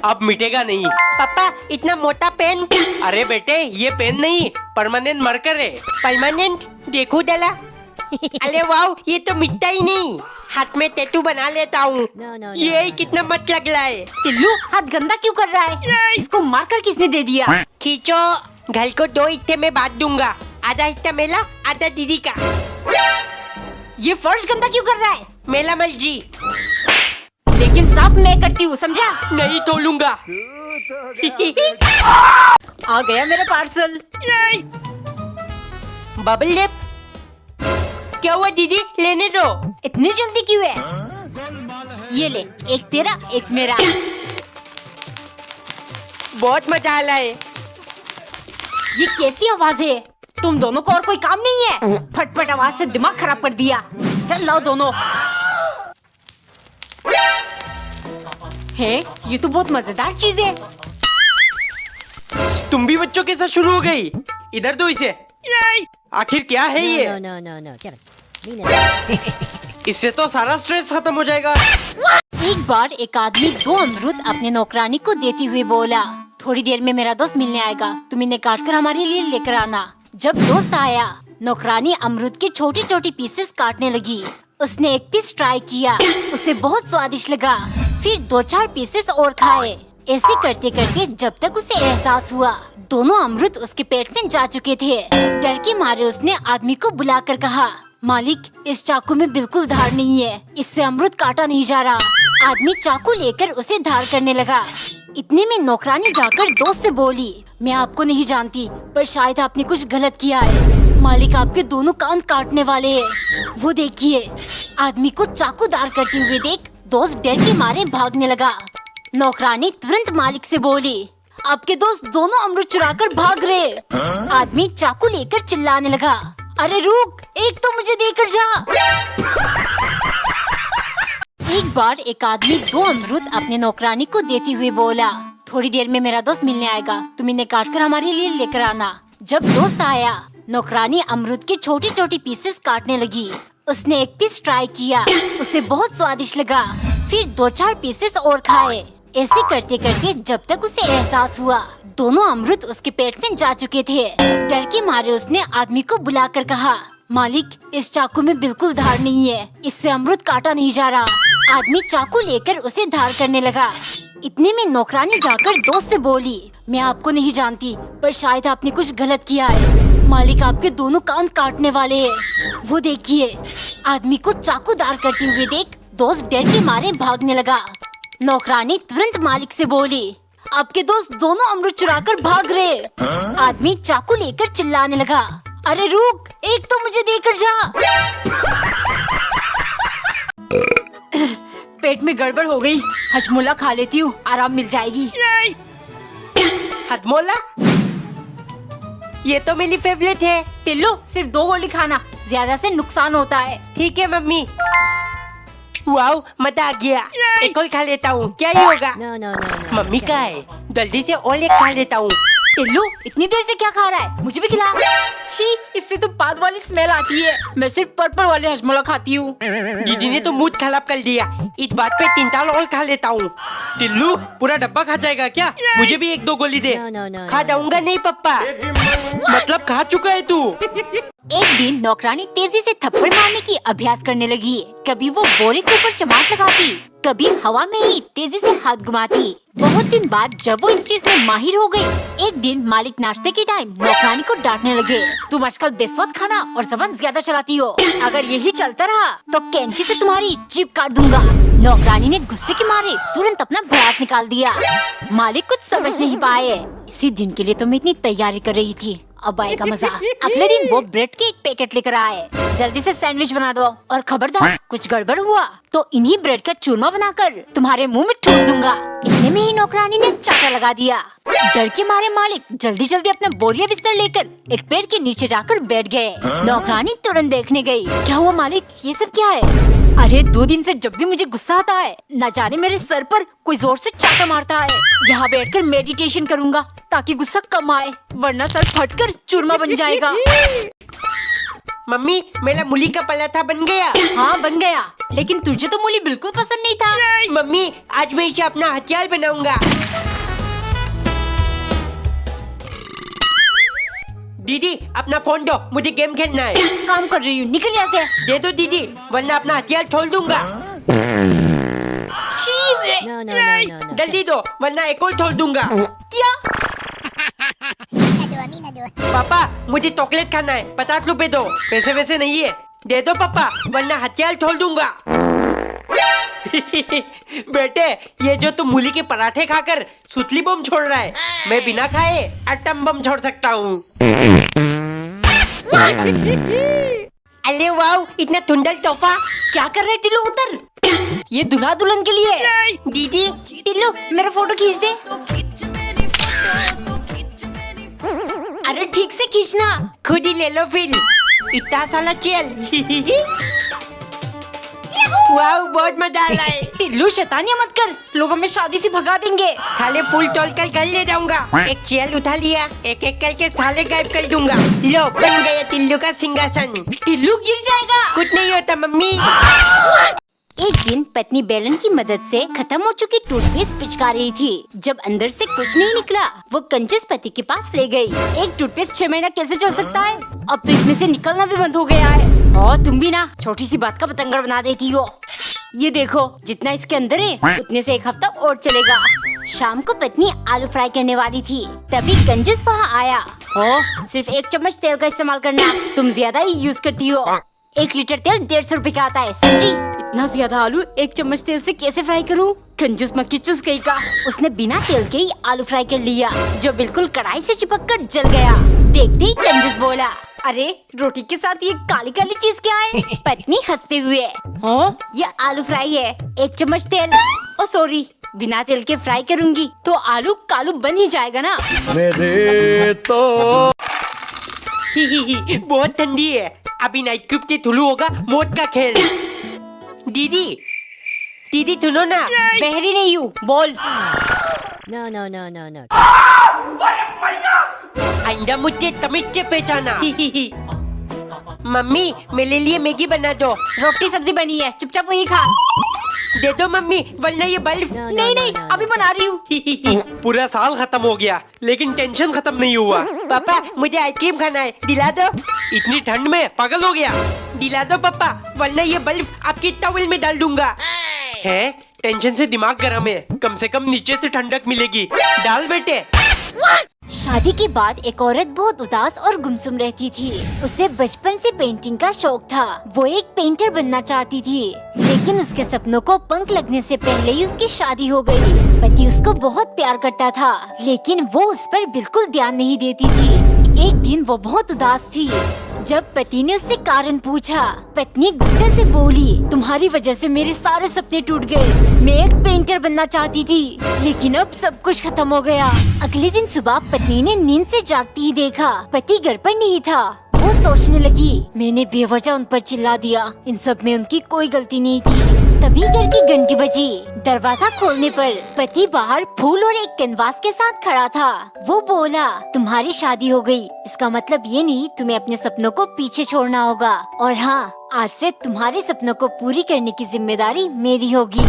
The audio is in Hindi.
अब मिटेगा नहीं। पापा इतना मोटा पेन। अरे बेटे ये पेन नहीं, परमानेंट मार्कर है। परमानेंट? देखो डाला। अरे वाह, ये तो मिटता ही नहीं। हाथ में टैटू बना लेता हूँ। ये कितना मस्त लग रहा है। टिल्लू हाथ गंदा क्यों कर रहा है? इसको मारकर किसने दे दिया? खींचो, घर को 2 हिस्से में बांट दूंगा। आधा हिस्सा मेरा, आधा दीदी का। ये फर्श गंदा क्यों कर रहा है? मेला मल जी। लेकिन साफ मैं करती हूँ, समझा? नहीं तोलूंगा। आ गया मेरा पार्सल। Bubble lip. क्या हुआ दीदी, लेने दो। इतनी जल्दी क्यों है? ये ले, एक तेरा एक मेरा। बहुत मजा आ रहा है। ये कैसी आवाज है? तुम दोनों को और कोई काम नहीं है? फटफट आवाज से दिमाग खराब कर दिया। चल लाओ दोनों। है, ये तो बहुत मजेदार चीज है। तुम भी बच्चों के साथ शुरू हो गई। इधर दो इसे। आखिर क्या है ये? इससे तो सारा स्ट्रेस खत्म हो जाएगा। एक बार एक आदमी 2 अमरूद अपने नौकरानी को देते हुए बोला, थोड़ी देर में मेरा दोस्त मिलने आएगा, तुम इन्हें काट कर हमारे लिए लेकर आना। जब दोस्त आया, नौकरानी अमरूद के छोटे छोटे पीसेस काटने लगी। उसने एक पीस ट्राई किया, उसे बहुत स्वादिष्ट लगा। फिर 2-4 पीसेस और खाए। ऐसे करते करते जब तक उसे एहसास हुआ दोनों अमरूद उसके पेट में जा चुके थे। डर के मारे उसने आदमी को बुलाकर कहा, मालिक इस चाकू में बिल्कुल धार नहीं है, इससे अमरूद काटा नहीं जा रहा। आदमी चाकू लेकर उसे धार करने लगा। इतने में नौकरानी जाकर दोस्त से बोली, मैं आपको नहीं जानती, पर शायद आपने कुछ गलत किया है। मालिक आपके दोनों कान काटने वाले हैं। वो देखिए। आदमी को चाकू धार करते हुए देख दोस्त डर के मारे भागने लगा। नौकरानी तुरंत मालिक से बोली, आपके दोस्त दोनों अमरूद चुराकर भाग रहे। आदमी चाकू लेकर चिल्लाने लगा, अरे रुक, एक तो मुझे देकर जा। एक बार एक आदमी 2 अमरूद अपने नौकरानी को देते हुए बोला, थोड़ी देर में मेरा दोस्त मिलने आएगा, तुम इन्हें काटकर हमारे लिए लेकर आना। जब दोस्त आया, नौकरानी अमरूद के छोटे छोटे पीसेस काटने लगी। उसने एक पीस ट्राई किया, उसे बहुत स्वादिष्ट लगा। फिर 2-4 पीसेस और खाए। ऐसे करते करते जब तक उसे एहसास हुआ दोनों अमरूद उसके पेट में जा चुके थे। डर के मारे उसने आदमी को बुलाकर कहा, मालिक इस चाकू में बिल्कुल धार नहीं है, इससे अमरूद काटा नहीं जा रहा। आदमी चाकू लेकर उसे धार करने लगा। इतने में नौकरानी जाकर दोस्त से बोली, मैं आपको नहीं जानती, पर शायद आपने कुछ गलत किया है। मालिक आपके दोनों कान काटने वाले हैं। वो देखिए। आदमी को चाकू धार करते हुए देख दोस्त डर के मारे भागने लगा। नौकरानी तुरंत मालिक से बोली, आपके दोस्त दोनों अमरूद चुराकर भाग रहे। आदमी चाकू लेकर चिल्लाने लगा, अरे रुक, एक तो मुझे देकर जा। पेट में गड़बड़ हो गई, हजमोला खा लेती हूँ, आराम मिल जाएगी। हजमोला? ये तो मेरी फेवरेट है। टिल्लू सिर्फ 2 गोली खाना, ज्यादा से नुकसान होता है। ठीक है मम्मी। वाओ, मजा आ गया। एक और खा लेता हूँ, क्या ही होगा। मम्मी का है, जल्दी से और एक खा लेता हूँ। टिल्लू इतनी देर से क्या खा रहा है? मुझे भी खिला। छी, इससे तो बाद वाली स्मेल आती है। मैं सिर्फ पर्पल वाले हजमोला खाती हूँ। दीदी ने तो मूड खराब कर दिया। इस बात पे 3 ताल और खा लेता हूँ। टिल्लू पूरा डब्बा खा जाएगा क्या? मुझे भी 1-2 गोली दे। खा जाऊंगा नहीं पप्पा। मतलब खा चुका है तू? एक दिन नौकरानी तेजी से थप्पड़ मारने की अभ्यास करने लगी। कभी वो बोरे के ऊपर चमाट लगाती, कभी हवा में ही तेजी से हाथ घुमाती। बहुत दिन बाद जब वो इस चीज में माहिर हो गई, एक दिन मालिक नाश्ते के टाइम नौकरानी को डांटने लगे, तुम आजकल बेस्वाद खाना और जबान ज्यादा चलाती हो। अगर यही चलता रहा तो कैंची से तुम्हारी जीभ काट दूंगा। नौकरानी ने गुस्से के मारे तुरंत अपना भड़ास निकाल दिया। मालिक कुछ समझ नहीं पाए। इसी दिन के लिए तो मैं इतनी तैयारी कर रही थी, अब आएगा मजा। अगले दिन वो ब्रेड के एक पैकेट लेकर आए। जल्दी से सैंडविच बना दो, और खबरदार कुछ गड़बड़ हुआ तो इन्हीं ब्रेड का चूरमा बनाकर तुम्हारे मुंह में ठूस दूंगा। इतने में ही नौकरानी ने चाटा लगा दिया। डर के मारे मालिक जल्दी जल्दी अपना बोरिया बिस्तर लेकर एक पेड़ के नीचे जाकर बैठ गए। नौकरानी तुरंत देखने गई, क्या हुआ मालिक, ये सब क्या है? अरे 2 दिन से जब भी मुझे गुस्सा आता है, न जाने मेरे सर पर कोई जोर से चाटा मारता है। यहाँ बैठकर मेडिटेशन करूँगा ताकि गुस्सा कम आए, वरना सर फटकर चूरमा बन जाएगा। मम्मी, मेरा मूली का पराठा बन गया। हाँ बन गया। लेकिन तुझे तो मूली बिल्कुल पसंद नहीं था। मम्मी आज मैं इसे अपना हथियार बनाऊंगा। दीदी अपना फोन दो, मुझे गेम खेलना है। काम कर रही हूँ, निकल यहाँ से। दे दो दीदी, वरना अपना हथियार छोड़ दूंगा। जल्दी दो, वरना एक और छोड़ दूंगा। क्या? पापा मुझे चॉकलेट खाना है, 50 रुपए दो। पैसे वैसे नहीं है, दे दो पापा, वरना हथियार छोड़ दूंगा। बेटे ये जो तुम मूली के पराठे खाकर सुतली बम छोड़ रहा है, मैं बिना खाए एटम बम छोड़ सकता हूँ। अरे वाह, इतना सुंदर तोहफा। क्या कर रहे टिल्लू? उतर, ये दूल्हा दुल्हन के लिए है। दीदी टिल्लू मेरा फोटो खींच दे। अरे ठीक से खींचना। खुद ही ले लो फिर, इतना साला चल। वाह बहुत मजा आ रहा है। टिल्लू शैतानियां मत कर, लोग हमें शादी से भगा देंगे। खाली फूल तोड़ कर घर ले जाऊंगा। एक चेल उठा लिया, एक एक करके साले गायब कर दूंगा। लो बन गया टिल्लू का सिंहासन। टिल्लू गिर जाएगा। कुछ नहीं होता मम्मी। एक दिन पत्नी बेलन की मदद से खत्म हो चुकी टूथपेस्ट पिचका रही थी। जब अंदर से कुछ नहीं निकला, वो कंजूस पति के पास ले गई। एक टूथपेस्ट 6 महीना कैसे चल सकता है? अब तो इसमें से निकलना भी बंद हो गया है। और तुम भी ना छोटी सी बात का पतंगड़ बना देती हो। ये देखो, जितना इसके अंदर है उतने से 1 हफ्ता और चलेगा। शाम को पत्नी आलू फ्राई करने वाली थी, तभी कंजूस वहाँ आया। हो सिर्फ 1 चम्मच तेल का इस्तेमाल करना, तुम ज्यादा ही यूज करती हो। 1 लीटर तेल 150 रुपए का आता है, समझी? इतना ज्यादा आलू 1 चम्मच तेल से कैसे फ्राई करूं? कंजूस मक्खी चूस गई का। उसने बिना तेल के ही आलू फ्राई कर लिया, जो बिल्कुल कढ़ाई से चिपक कर जल गया। देखते ही कंजूस बोला, अरे रोटी के साथ ये काली काली चीज क्या है? पत्नी हंसते हुए, हो ये आलू फ्राई है, 1 चम्मच तेल। ओ सॉरी, बिना तेल के फ्राई करूंगी तो आलू कालू बन ही जाएगा ना। मेरे तो बहुत ठंडी है, अभी नाइट क्यूब से ठुलू होगा मौत का खेल। दीदी दीदी सुनो ना। बहरी नहीं हूँ, बोल। No. आइंदा मुझे तमीज से पहचाना। मम्मी मेरे लिए मैगी बना दो। रोटी सब्जी बनी है, चुपचाप वही खा। दे दो मम्मी, वरना ये बल्ब। नहीं, अभी बना रही हूँ। पूरा साल खत्म हो गया लेकिन टेंशन खत्म नहीं हुआ। पापा मुझे आइसक्रीम खाना है, दिला दो। इतनी ठंड में पागल हो गया। दिला दो पापा, वरना ये बल्ब आपकी टॉवेल में डाल दूंगा। है टेंशन से दिमाग गर्म है, कम से कम नीचे से ठंडक मिलेगी। डाल बेटे। शादी के बाद एक औरत बहुत उदास और गुमसुम रहती थी। उसे बचपन से पेंटिंग का शौक था। वो एक पेंटर बनना चाहती थी, लेकिन उसके सपनों को पंख लगने से पहले ही उसकी शादी हो गई। पति उसको बहुत प्यार करता था, लेकिन वो उस पर बिल्कुल ध्यान नहीं देती थी। एक दिन वो बहुत उदास थी। जब पति ने उससे कारण पूछा, पत्नी गुस्से से बोली, तुम्हारी वजह से मेरे सारे सपने टूट गए। मैं एक पेंटर बनना चाहती थी, लेकिन अब सब कुछ खत्म हो गया। अगले दिन सुबह पत्नी ने नींद से जागती ही देखा पति घर पर नहीं था। वो सोचने लगी, मैंने बेवजह उन पर चिल्ला दिया, इन सब में उनकी कोई गलती नहीं थी। तभी घर की घंटी बजी। दरवाजा खोलने पर पति बाहर फूल और एक कैनवास के साथ खड़ा था। वो बोला, तुम्हारी शादी हो गई, इसका मतलब ये नहीं तुम्हें अपने सपनों को पीछे छोड़ना होगा। और हाँ, आज से तुम्हारे सपनों को पूरी करने की जिम्मेदारी मेरी होगी।